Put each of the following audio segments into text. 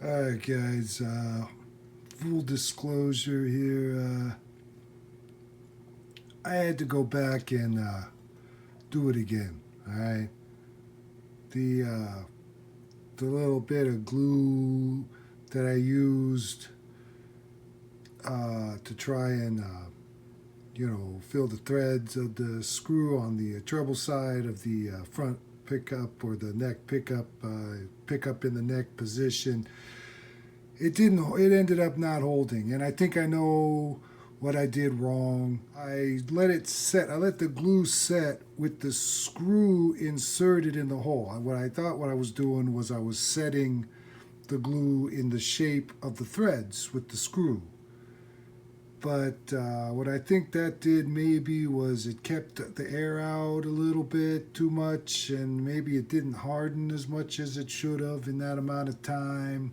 Alright guys, full disclosure here, I had to go back and do it again, alright? The little bit of glue that I used to try and, fill the threads of the screw on the treble side of the front pickup or the neck pickup, pickup in the neck position. It ended up not holding, and I think I know what I did wrong. I let it set. I let the glue set with the screw inserted in the hole. What I was doing was I was setting the glue in the shape of the threads with the screw. But what I think that did maybe was it kept the air out a little bit too much, and maybe it didn't harden as much as it should have in that amount of time.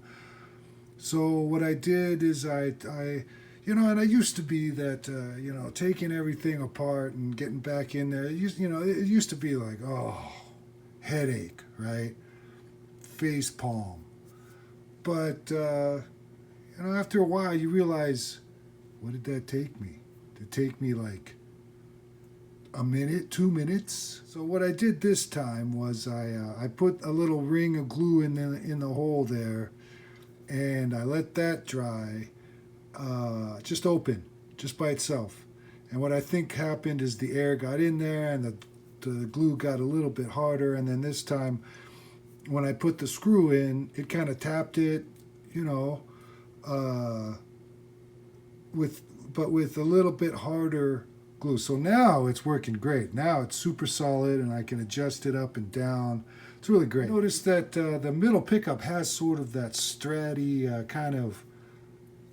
So what I did is and I used to be that, taking everything apart and getting back in there, it used to be like, oh, headache, right? Face palm. But, after a while you realize, what did that take me? Did it take me like a minute, 2 minutes? So what I did this time was I put a little ring of glue in the hole there, and I let that dry, just open, just by itself. And what I think happened is the air got in there and the glue got a little bit harder, and then this time when I put the screw in, it kind of tapped it, with a little bit harder glue. So now it's working great. Now it's super solid and I can adjust it up and down. It's really great. Notice that the middle pickup has sort of that stratty kind of,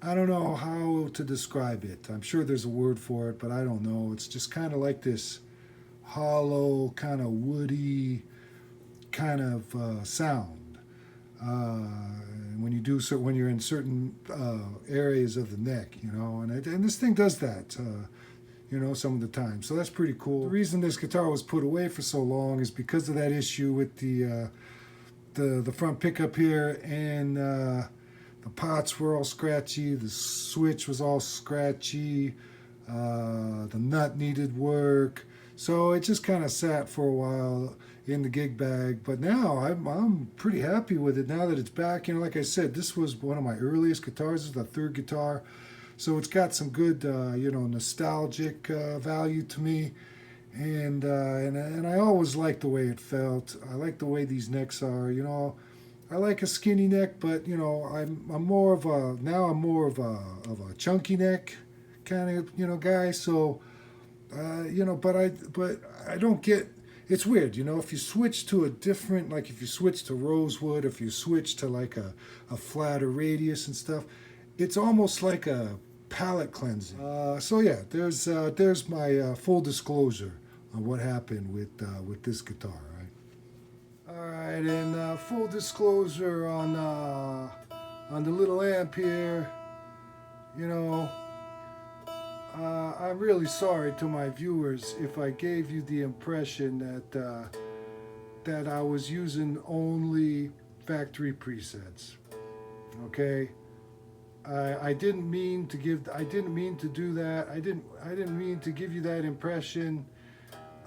I don't know how to describe it. I'm sure there's a word for it, but I don't know. It's just kind of like this hollow, kind of woody kind of sound. When you're in certain areas of the neck, and this thing does that, some of the time. So that's pretty cool. The reason this guitar was put away for so long is because of that issue with the front pickup here, and the pots were all scratchy, the switch was all scratchy, the nut needed work. So it just kind of sat for a while in the gig bag, but now I'm pretty happy with it now that it's back. Like I said, this was one of my earliest guitars. This is the third guitar, so it's got some good, nostalgic value to me, and I always liked the way it felt. I like the way these necks are. I like a skinny neck, but I'm more of a chunky neck kind of guy. So but I don't get. It's weird, if you switch to a different, like if you switch to rosewood, if you switch to like a flatter radius and stuff, it's almost like a palate cleansing. So yeah, there's my full disclosure on what happened with this guitar, right? All right, and full disclosure on the little amp here, I'm really sorry to my viewers if I gave you the impression that I was using only factory presets. Okay, I didn't mean to do that. I didn't mean to give you that impression,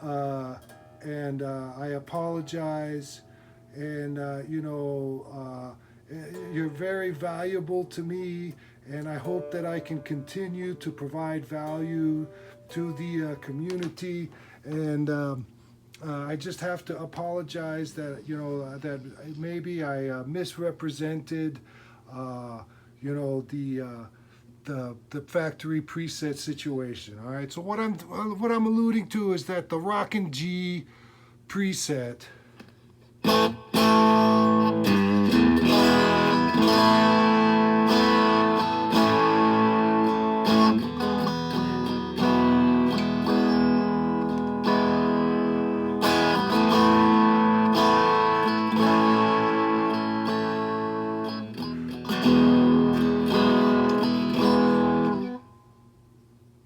and I apologize. And you're very valuable to me, and I hope that I can continue to provide value to the community. And I just have to apologize that that maybe I misrepresented the factory preset situation. All right. So what I'm alluding to is that the Rockin' G preset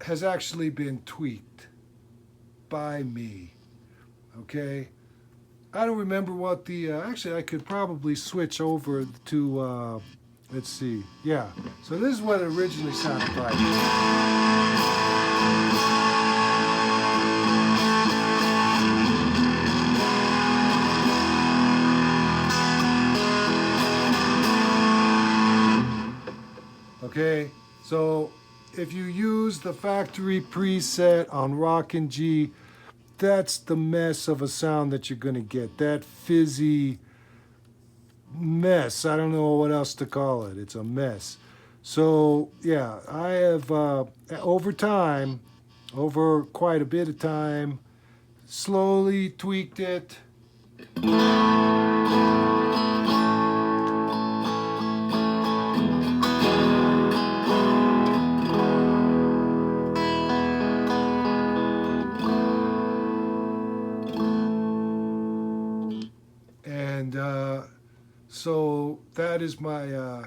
has actually been tweaked by me. Okay, I don't remember what the actually I could probably switch over to Let's see. Yeah. So this is what it originally sounded like. Okay. So if you use the factory preset on Rock and G, that's the mess of a sound that you're going to get. That fizzy mess. I don't know what else to call it. It's a mess. So yeah, I have over time, over quite a bit of time, slowly tweaked it. And so that is my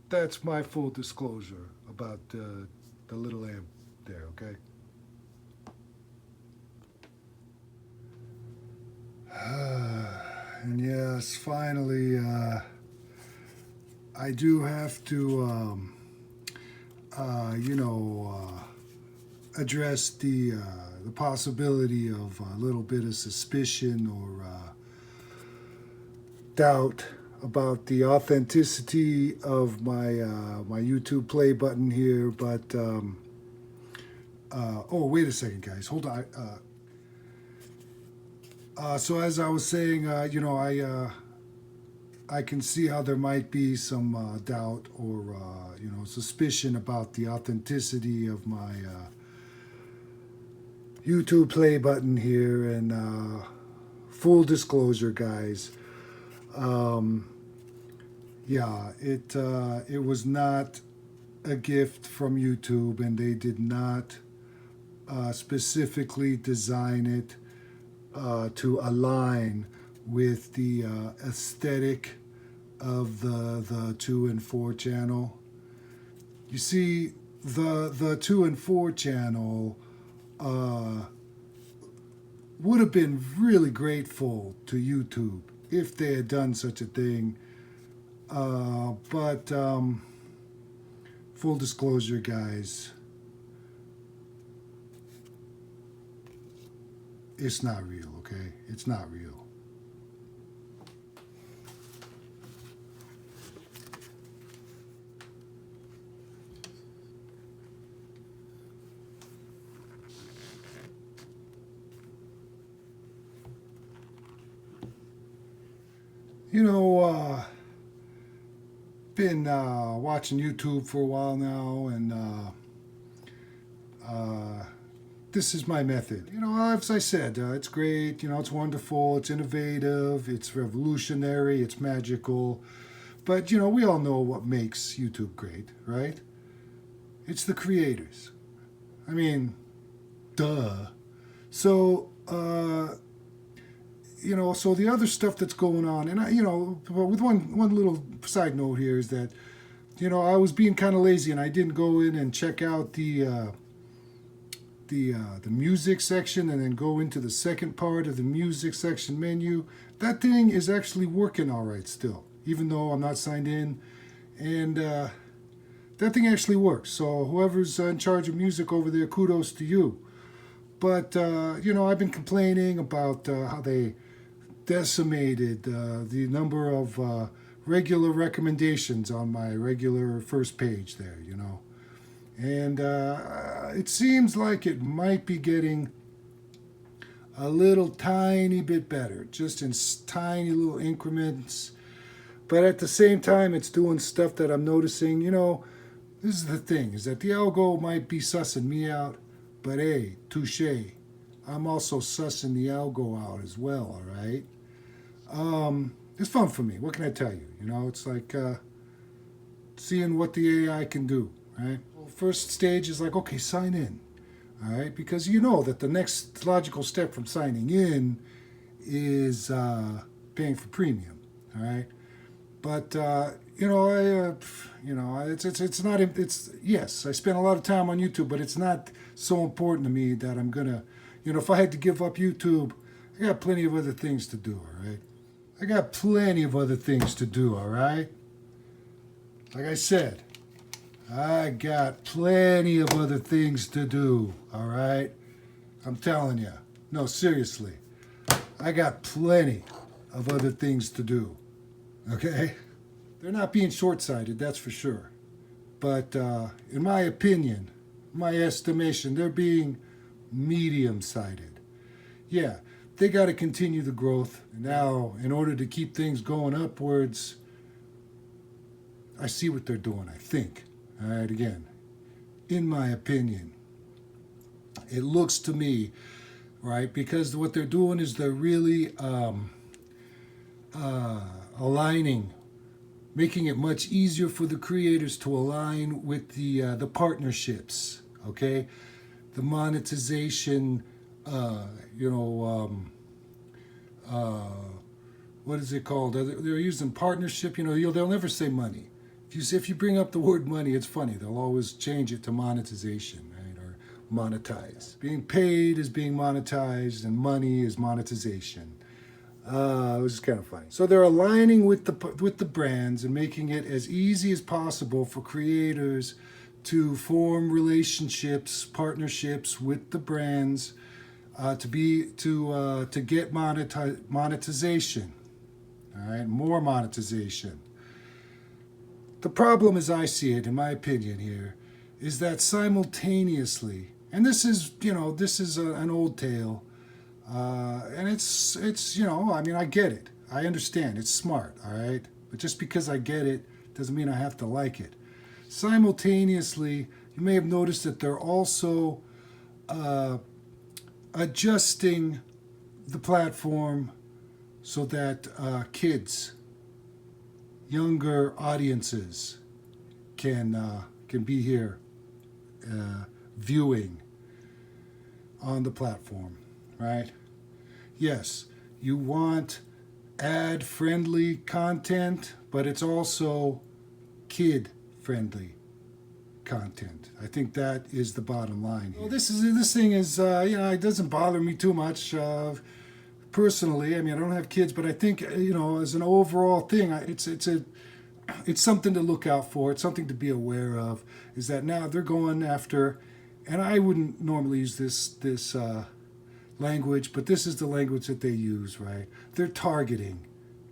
that's my full disclosure about the little amp there. Okay. And yes, finally, I do have to, address the possibility of a little bit of suspicion or doubt about the authenticity of my my YouTube play button here. But oh, wait a second, guys, hold on. So as I was saying, I can see how there might be some doubt or suspicion about the authenticity of my YouTube play button here. And full disclosure, guys, yeah, it was not a gift from YouTube, and they did not specifically design it to align with the aesthetic of the 2 and 4 channel. You see, the 2 and 4 channel would have been really grateful to YouTube if they had done such a thing. But full disclosure, guys, it's not real, okay? It's not real. Been watching YouTube for a while now, and this is my method. As I said, it's great, it's wonderful, it's innovative, it's revolutionary, it's magical. But, we all know what makes YouTube great, right? It's the creators. I mean, duh. So, so the other stuff that's going on, and with one little side note here is that, I was being kind of lazy and I didn't go in and check out the music section and then go into the second part of the music section menu. That thing is actually working all right still, even though I'm not signed in, and that thing actually works. So whoever's in charge of music over there, kudos to you. But I've been complaining about how they decimated the number of regular recommendations on my regular first page there, and it seems like it might be getting a little tiny bit better, just in tiny little increments. But at the same time, it's doing stuff that I'm noticing. This is the thing, is that the algo might be sussing me out, but hey, touche, I'm also sussing the algo out as well, all right? It's fun for me. What can I tell you? It's like seeing what the AI can do, right? Well, first stage is like, okay, sign in, all right? Because that the next logical step from signing in is paying for premium, all right? But yes, I spend a lot of time on YouTube, but it's not so important to me that I'm gonna, if I had to give up YouTube, I got plenty of other things to do, all right? I got plenty of other things to do, all right? like I said, I got plenty of other things to do, all right? I'm telling you. No, seriously. I got plenty of other things to do, okay? They're not being short-sighted, that's for sure. But in my opinion, my estimation, they're being medium-sighted. Yeah, they got to continue the growth. Now, in order to keep things going upwards, I see what they're doing, I think. All right, again, in my opinion, it looks to me, right, because what they're doing is they're really aligning, making it much easier for the creators to align with the partnerships, okay? The monetization, what is it called? They're using partnership, they'll never say money. If you bring up the word money, it's funny. They'll always change it to monetization, right? Or monetize. Being paid is being monetized, and money is monetization. It was just kind of funny. So they're aligning with the brands and making it as easy as possible for creators to form relationships, partnerships with the brands, to get monetization. All right, more monetization. The problem, as I see it, in my opinion here, is that simultaneously, and this is an old tale, and it's I get it. I understand. It's smart, all right? But just because I get it doesn't mean I have to like it. Simultaneously, you may have noticed that they're also adjusting the platform so that kids, younger audiences can be here viewing on the platform, right? Yes, you want ad-friendly content, but it's also kid-friendly content. I think that is the bottom line here. Well, this thing is it doesn't bother me too much. Personally, I don't have kids, but I think, as an overall thing, it's something to look out for. It's something to be aware of, is that now they're going after, and I wouldn't normally use this language, but this is the language that they use, right? They're targeting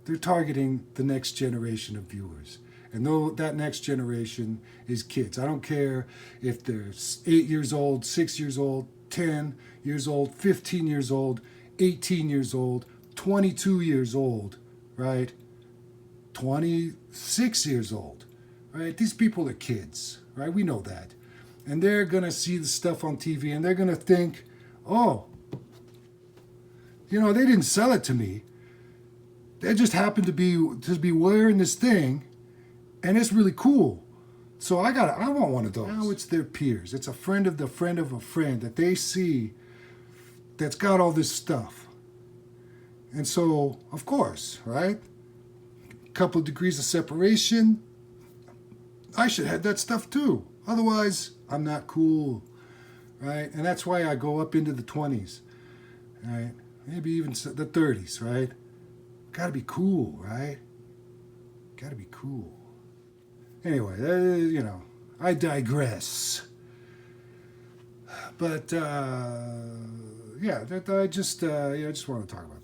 the next generation of viewers. And though that next generation is kids. I don't care if they're 8 years old, 6 years old, 10 years old, 15 years old, 18 years old, 22 years old, right? 26 years old, right? These people are kids, right? We know that. And they're going to see the stuff on TV and they're going to think, oh, they didn't sell it to me. They just happened to be wearing this thing and it's really cool. So I want one of those. Now it's their peers. It's a friend of the friend of a friend that they see that's got all this stuff. And so, of course, right? A couple of degrees of separation. I should have that stuff too. Otherwise, I'm not cool, right? And that's why I go up into the 20s, right? Maybe even the 30s, right? Gotta be cool, right? Gotta be cool. Anyway, I digress. But I just want to talk about that.